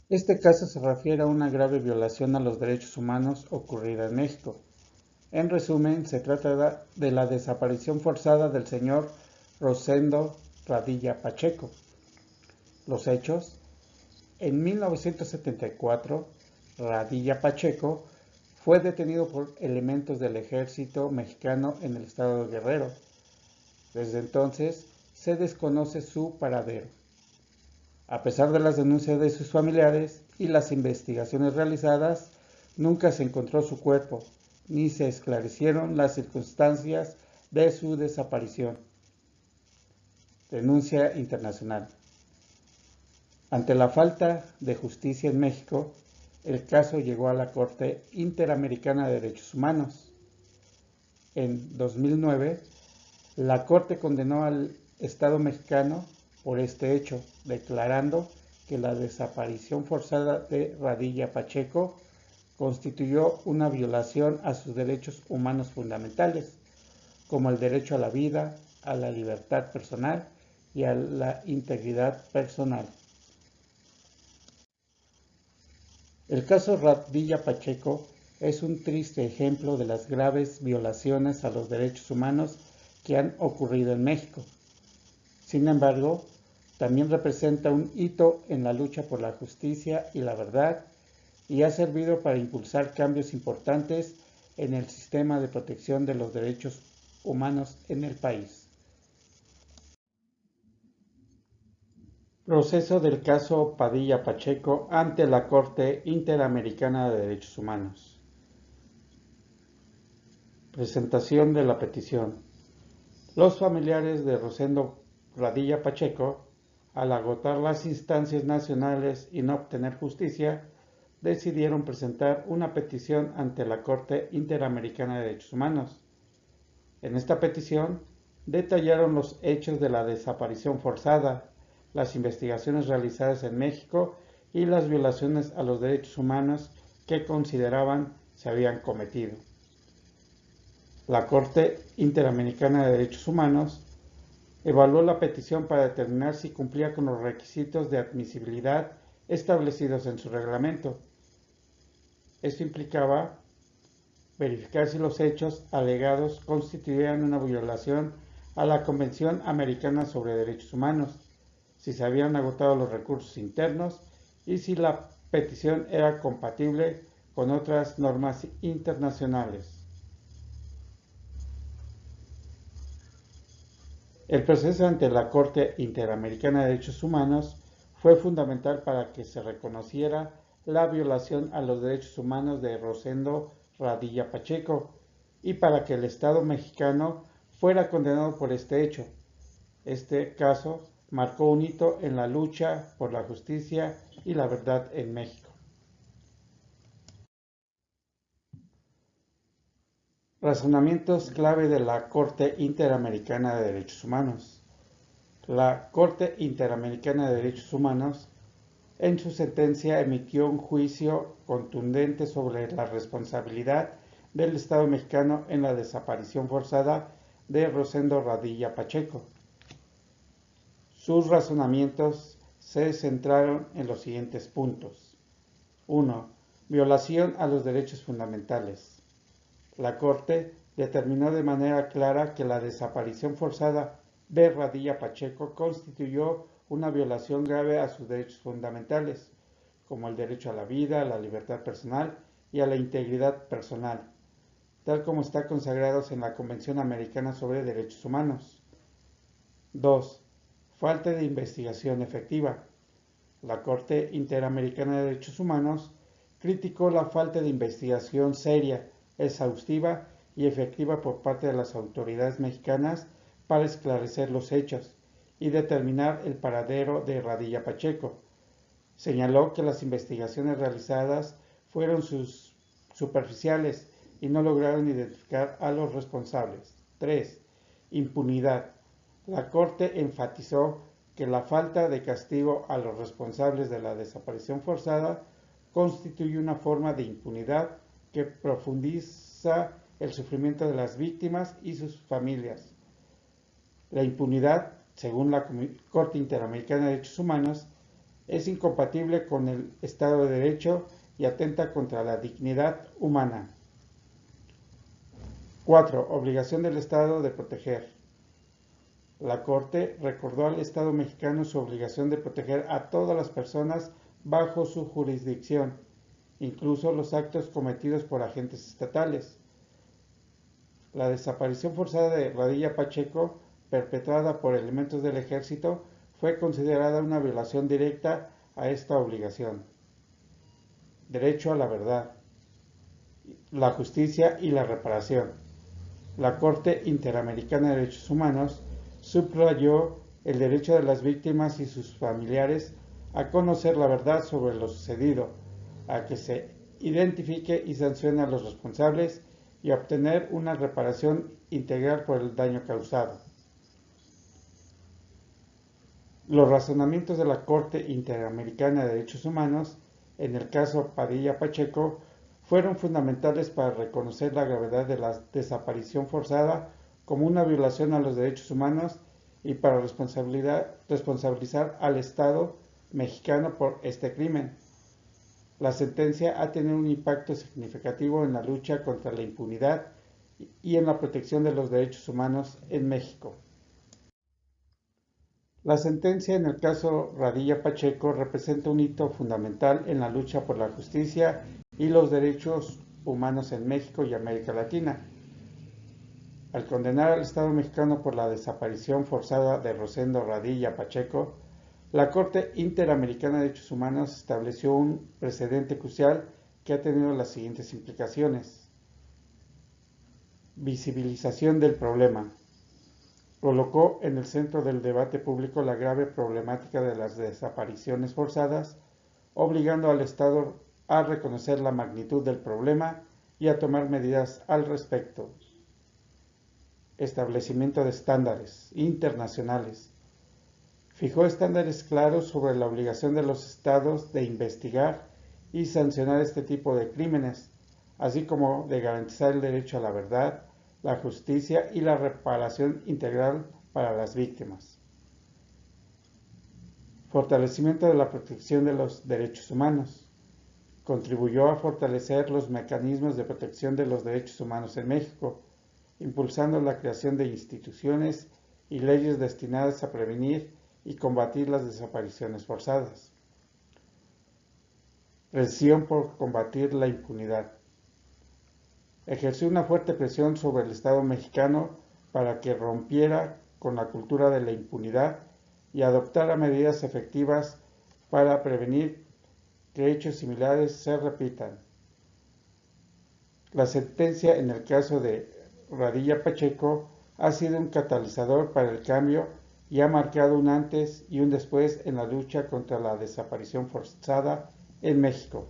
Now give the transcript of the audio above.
Este caso se refiere a una grave violación a los derechos humanos ocurrida en México. En resumen, se trata de la desaparición forzada del señor Rosendo Radilla Pacheco. Los hechos: en 1974, Radilla Pacheco fue detenido por elementos del ejército mexicano en el estado de Guerrero. Desde entonces se desconoce su paradero. A pesar de las denuncias de sus familiares y las investigaciones realizadas, nunca se encontró su cuerpo, ni se esclarecieron las circunstancias de su desaparición. Denuncia internacional. Ante la falta de justicia en México, el caso llegó a la Corte Interamericana de Derechos Humanos. En 2009, la Corte condenó al Estado mexicano por este hecho, declarando que la desaparición forzada de Radilla Pacheco constituyó una violación a sus derechos humanos fundamentales, como el derecho a la vida, a la libertad personal y a la integridad personal. El caso Radilla Pacheco es un triste ejemplo de las graves violaciones a los derechos humanos que han ocurrido en México. Sin embargo, también representa un hito en la lucha por la justicia y la verdad y ha servido para impulsar cambios importantes en el sistema de protección de los derechos humanos en el país. Proceso del caso Padilla Pacheco ante la Corte Interamericana de Derechos Humanos. Presentación de la petición. Los familiares de Rosendo Radilla Pacheco, al agotar las instancias nacionales y no obtener justicia, decidieron presentar una petición ante la Corte Interamericana de Derechos Humanos. En esta petición detallaron los hechos de la desaparición forzada, las investigaciones realizadas en México y las violaciones a los derechos humanos que consideraban se habían cometido. La Corte Interamericana de Derechos Humanos evaluó la petición para determinar si cumplía con los requisitos de admisibilidad establecidos en su reglamento. Esto implicaba verificar si los hechos alegados constituían una violación a la Convención Americana sobre Derechos Humanos, si se habían agotado los recursos internos y si la petición era compatible con otras normas internacionales. El proceso ante la Corte Interamericana de Derechos Humanos fue fundamental para que se reconociera la violación a los derechos humanos de Rosendo Radilla Pacheco y para que el Estado mexicano fuera condenado por este hecho. Este caso marcó un hito en la lucha por la justicia y la verdad en México. Razonamientos clave de la Corte Interamericana de Derechos Humanos. La Corte Interamericana de Derechos Humanos en su sentencia emitió un juicio contundente sobre la responsabilidad del Estado mexicano en la desaparición forzada de Rosendo Radilla Pacheco. Sus razonamientos se centraron en los siguientes puntos. 1. Violación a los derechos fundamentales. La Corte determinó de manera clara que la desaparición forzada de Radilla Pacheco constituyó una violación grave a sus derechos fundamentales, como el derecho a la vida, a la libertad personal y a la integridad personal, tal como está consagrados en la Convención Americana sobre Derechos Humanos. 2. Falta de investigación efectiva. La Corte Interamericana de Derechos Humanos criticó la falta de investigación seria, exhaustiva y efectiva por parte de las autoridades mexicanas para esclarecer los hechos y determinar el paradero de Radilla Pacheco. Señaló que las investigaciones realizadas fueron superficiales y no lograron identificar a los responsables. 3. Impunidad. La Corte enfatizó que la falta de castigo a los responsables de la desaparición forzada constituye una forma de impunidad que profundiza el sufrimiento de las víctimas y sus familias. La impunidad, según la Corte Interamericana de Derechos Humanos, es incompatible con el Estado de Derecho y atenta contra la dignidad humana. 4. Obligación del Estado de proteger. La Corte recordó al Estado mexicano su obligación de proteger a todas las personas bajo su jurisdicción, incluso los actos cometidos por agentes estatales. La desaparición forzada de Radilla Pacheco, perpetrada por elementos del ejército, fue considerada una violación directa a esta obligación. Derecho a la verdad, la justicia y la reparación. La Corte Interamericana de Derechos Humanos subrayó el derecho de las víctimas y sus familiares a conocer la verdad sobre lo sucedido, a que se identifique y sancione a los responsables y a obtener una reparación integral por el daño causado. Los razonamientos de la Corte Interamericana de Derechos Humanos, en el caso Padilla Pacheco, fueron fundamentales para reconocer la gravedad de la desaparición forzada como una violación a los derechos humanos y para responsabilizar al Estado mexicano por este crimen. La sentencia ha tenido un impacto significativo en la lucha contra la impunidad y en la protección de los derechos humanos en México. La sentencia en el caso Radilla Pacheco representa un hito fundamental en la lucha por la justicia y los derechos humanos en México y América Latina. Al condenar al Estado mexicano por la desaparición forzada de Rosendo Radilla Pacheco, la Corte Interamericana de Derechos Humanos estableció un precedente crucial que ha tenido las siguientes implicaciones. Visibilización del problema. Colocó en el centro del debate público la grave problemática de las desapariciones forzadas, obligando al Estado a reconocer la magnitud del problema y a tomar medidas al respecto. Establecimiento de estándares internacionales. Fijó estándares claros sobre la obligación de los estados de investigar y sancionar este tipo de crímenes, así como de garantizar el derecho a la verdad, la justicia y la reparación integral para las víctimas. Fortalecimiento de la protección de los derechos humanos. Contribuyó a fortalecer los mecanismos de protección de los derechos humanos en México, impulsando la creación de instituciones y leyes destinadas a prevenir y combatir las desapariciones forzadas. Presión por combatir la impunidad. Ejerció una fuerte presión sobre el Estado mexicano para que rompiera con la cultura de la impunidad y adoptara medidas efectivas para prevenir que hechos similares se repitan. La sentencia en el caso de Radilla Pacheco ha sido un catalizador para el cambio y ha marcado un antes y un después en la lucha contra la desaparición forzada en México.